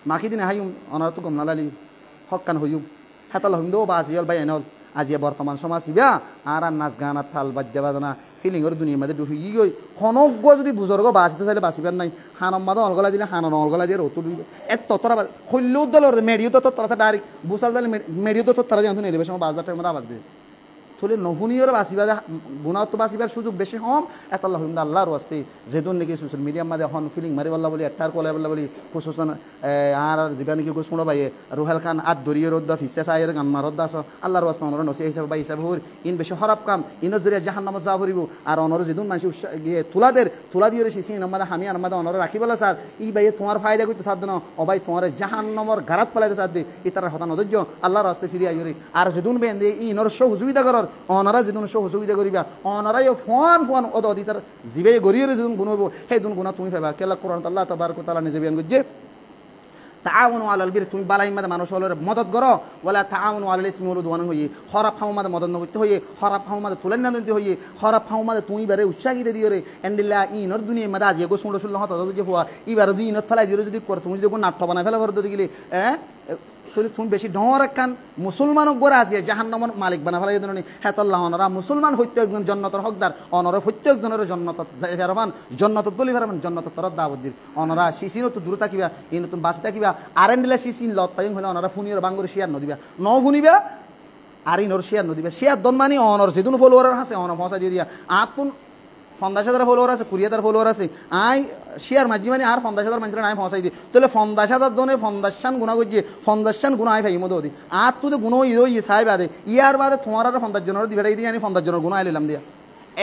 Speaker 1: মাখি দিনে হাইম অনার তো গম নালালি হকান হইম হেতাল হইম দো বাস ইয়ল বাই এনল আজি বর্তমান সমাজ ইবা আর নাচ গান আর থাল বাদ্য বাজনা ফিলিংর দুনিয়ার মাঝে ডুবি গই খনজ্ঞ যদি বুজর্গ বাঁচিতে চাইলে বাঁচিবার নাই হানম মাদে অলগলা দিলে হানন অলগলা দিয়ে রত ডুবি এত ততরা শৈল্য উদ্দল মেডিও তো ততরা ডাইরেক্ট বুসার দিলে মেডিও তো ততরা দিয়ে নেলে সময় বাজবার টাইম মধ্যে আবাজ দিয়ে থলে নহুনিয়র বাঁচিবা গুণাত বাঁচিবার সুযোগ বেশি কম এত আল্লাহ হুমদা আল্লাহর ওয়াস্তে যেদন নাকি সোশ্যাল মিডিয়ার মাঝে এখন ফিলিং মারি বললা বলি একটার কলে বললা বলি খুশুসান আর যেবা নাকি গো শুনো ভাইয়ে রুহেল খান আত দরিয়ে রোদ্দা ফিসে সাইয়ের গান মারদ্দা আস আল্লাহর ওয়াস্তে অনর নসি হিসাবে বা হিসাবে হুর ইন বেশি খারাপ কাম ইনত জরিয়া জাহান্নামত যা ভরিব আর অনর যেদন মানুষ গিয়ে তুলা দিয়ে সিসি আমাদের হামি আমাদের অনর রাখি বলা স্যার ই ভাইয়ে তোমার ফায়দা করতে সাধ্য না ও ভাই তোমার জাহান্নামর গারাত পালাইতে সাধ্য ই তার হতা নদর্য আল্লাহর ওয়াস্তে ফিরিয়ে আইরি আর যেদন বেন্দে ইনর সহযোগিতা করার অনরা যেদন সহযোগিতা করিবা অনরাই ফোন অদ অধিতার জিবে গরিয়ে যেদন গুণব সেই দুন গুণা তুমি পাবা কেলা কোরআন আল্লাহ তাবারক তাআলা নিজে বিয়ান করছে তাআউনু আলাল বির তুমি বালাই মাদে মানুষ হলের মদত করো ওয়ালা তাআউনু আলাল ইসমি ওয়াল উদওয়ান হই খারাপ ফাও মাদে মদত নগতে হই খারাপ ফাও মাদে তুলেন না দিতে হই খারাপ ফাও মাদে তুমি বারে উৎসাহিত দিও রে এন্ডিল্লা ইনর দুনিয়া মাদে আজ এগো শুনলো শুনলো হতা যে হওয়া ইবার যদি ইনত ফেলাই দিও যদি কর তুমি যদি কোন নাট্য বানাই ফেলা করতে গেলে তুমি বেশি ডর একখান মুসলমানক গড়ে আছে জাহান্নামর মালিক বানা ফেলাই দিন হ্যাঁ আল্লাহ অনরা মুসলমান হইতে একজন জন্নতর হকদার অনরা প্রত্যেকজনের জন্নত ফেরমান জন্নত গলি ফেরমান জন্নত তরত দাবত দিন অনরা শিশির তো দূরে থাকিবা এই নতুন বাঁচি থাকিবা আর এন্ডিলা শিশিন লত পাইং হলে অনরা ফুনিয়র বাঙ্গুর শিয়ার নদিবা ন ফুনিবা আর ইনর শিয়ার নদিবা শিয়ার দন মানি অনর যেদিন ফলোয়ার আছে অনর পৌঁছা দিয়ে দিয়া আতুন 50,000 ফলোয়ার আছে 20,000 ফলোয়ার আছে আই শেয়ার মাঝি মানে আর 50,000 মানুষের নাই পৌঁছাই দি তাহলে 50,000 দনে 50 গুণা করছে 50 গুণা আই ভাই মতো দি আর তুই গুণ ইয়ে চাই বাদে ইয়ার বাদে তোমার আর 50 জনের দিবে দিয়ে আমি 50 জনের গুণা আইলাম দিয়া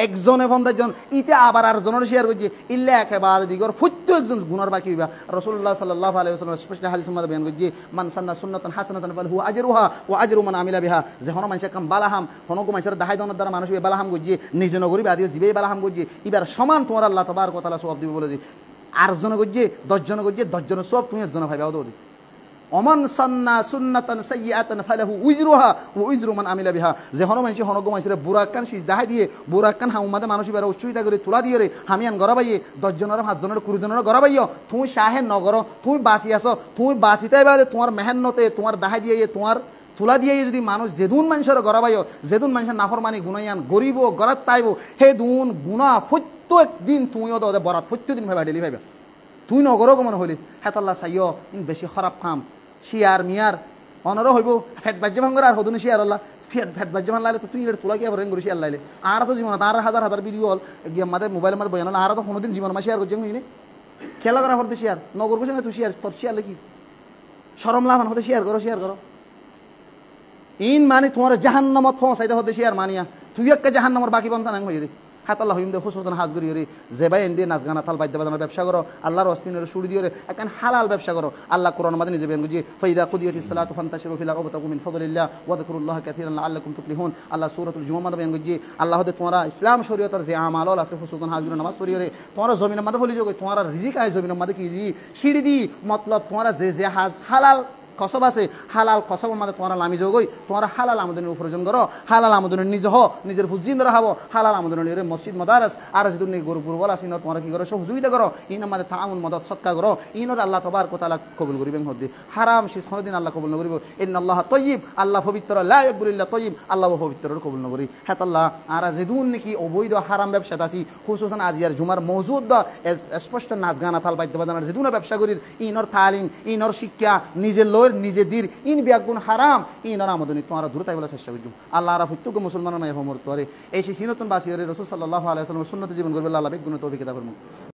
Speaker 1: একজনে 50 জন ইতে আবার আর জনের শেয়ার করছে ইল্লা একেবারে দিগর প্রত্যেকজন গুণার বাকি হইবা রাসূলুল্লাহ সাল্লাল্লাহু আলাইহি ওয়াসাল্লাম স্পষ্ট হাদিসের মধ্যে বয়ান করছে মান সান্না সুন্নাতান হাসানাতান ফালাহু আজরুহা ওয়া আজরু মান আমিলা বিহা যে হন মানুষ কাম বালাহাম হনকো মানুষের দাহাই দনের দ্বারা মানুষ বালাহাম করছে নিজে নগরী বাদিও জিবে বালাহাম করছে এবার সমান তোমার আল্লাহ তাবারক ওয়া তাআলা সওয়াব দিবে বলে যে আর জন করছে 10 জন করছে 10 জনের সওয়াব তুমি একজন পাইবা ওদ অমান সান্না সুন্নাতান সাইয়্যাতান ফালাহু উজরুহা ওয়া উজরু মান আমিলা বিহা যে হন মানুষ হনকো মানুষের বুরাকান সিজ দাহাই দিয়ে বুরাকান হাউমাদে মানুষ এবার উচ্চইতা করে তুলা দিয়ে রে হামিয়ান গরাবাইয়ে 10 জনের 5 জনের 20 জনের গরাবাইও তুমি শাহে নগর তুমি বাসি আসো তুমি বাসিতাই বাদে তোমার মেহনতে তোমার দাহাই দিয়ে তোমার তুলা দিয়ে যদি মানুষ যেদুন মানুষের গরাবাইও যেদুন মানুষের নাফরমানি গুনাইয়ান গরিব গরাত তাইব হে দুন গুণা প্রত্যেক দিন তুমি ওদের বরাত প্রত্যেক দিন ভাইবা ডেলি ভাইবা তুই নগরও মনে হলি হেতাল্লা চাইও বেশি খারাপ কাম শিয়ার মিয়ার অনরও হইব ফেট বাজ্য ভাঙ্গর আর হদুনি শিয়ার আল্লাহ ফেট বাজ্য ভান লাইলে তো তুই তোলা কি রেং করি শিয়ার লাইলে আর তো জীবন আর হাজার ভিডিও হল গিয়ে আমাদের মোবাইলের মধ্যে বয়ান আর তো কোনোদিন জীবন মা শেয়ার করছে হইনি খেলা করা হতে শেয়ার নগর করছে না তুই শেয়ার তোর শেয়ার কি সরম লাভ হতে শেয়ার করো ইন মানে তোমার জাহান্নামত পৌঁছাইতে হতে শেয়ার মানিয়া তুই একটা জাহান্নামর বাকি পৌঁছা নাং হয়ে হাত আল্লাহ হইম দে খুশুসান হাজ করি রে যে ভাই এনে নাচ গানা তাল বাদ্য বাজানোর ব্যবসা করো আল্লাহর অস্তিনের সুর দিয়ে এখন হালাল ব্যবসা করো আল্লাহ কোরআন মাদে নিজে বেন বুঝি ফাইদা কুদিয়াতিস সালাতু ফান্তাশিরু ফিল আরদি ওয়াবতাগু মিন ফাদলিল্লাহ ওয়া যিকুরুল্লাহ কাসীরান লাআল্লাকুম তুফলিহুন আল্লাহ সূরাতুল জুমা মাদে বেন বুঝি আল্লাহ দে তোমরা ইসলাম শরীয়তের যে আমাল আছে খুশুসান হাজ করে নামাজ পড়িয়ে রে তোমরা জমিনের মাদে বলি যোগ তোমরা রিজিক আয় জমিনের মাদে কি দি সিঁড়ি দি মতলব তোমরা যে হাজ হালাল কসব আছে হালাল কসবের মাঝে তোমার লামি যোগই তোমার হালাল আমদানি উপার্জন করো হালাল আমদানি নিজে হো নিজের ফুজিন ধরা হবো হালাল আমদানি মসজিদ মদারাস আর যদি গরু গুরুবল আসি তোমার কি করো সহযোগিতা করো ইনের মাঝে তাআমুন মদত সৎকা করো ইনর আল্লাহ তাবারক ওয়া তাআলা কবুল করিবেন হদ্দি হারাম শীষ কোনদিন আল্লাহ কবুল নকরিব ইন্নাল্লাহ তাইয়্যিব আল্লাহ পবিত্র লা ইয়াকবালু ইল্লা তাইয়্যিব আল্লাহ পবিত্র কবুল নকরি হেত আল্লাহ আর যেদুন নাকি অবৈধ হারাম ব্যবসা আছি খুশুসান আজিয়ার জুমার মওজুদ স্পষ্ট নাচ গানা তাল বাদ্য বাজানোর যেদুন ব্যবসা করি ইনর তালিম ইনর শিক্ষা নিজের লোর নিজে দির ইন বিয়াগুন হারাম ইনর আমদানি তোমার দূর তাই বলা চেষ্টা করছো আল্লাহ রা প্রত্যেক মুসলমানের মায়ে হমর তোরে এই সেই সিনতন বাসিয়রে রাসূল সাল্লাল্লাহু আলাইহি ওয়াসাল্লাম সুন্নাত জীবন করবে আল্লাহ বেগুন তৌফিক দান করুন।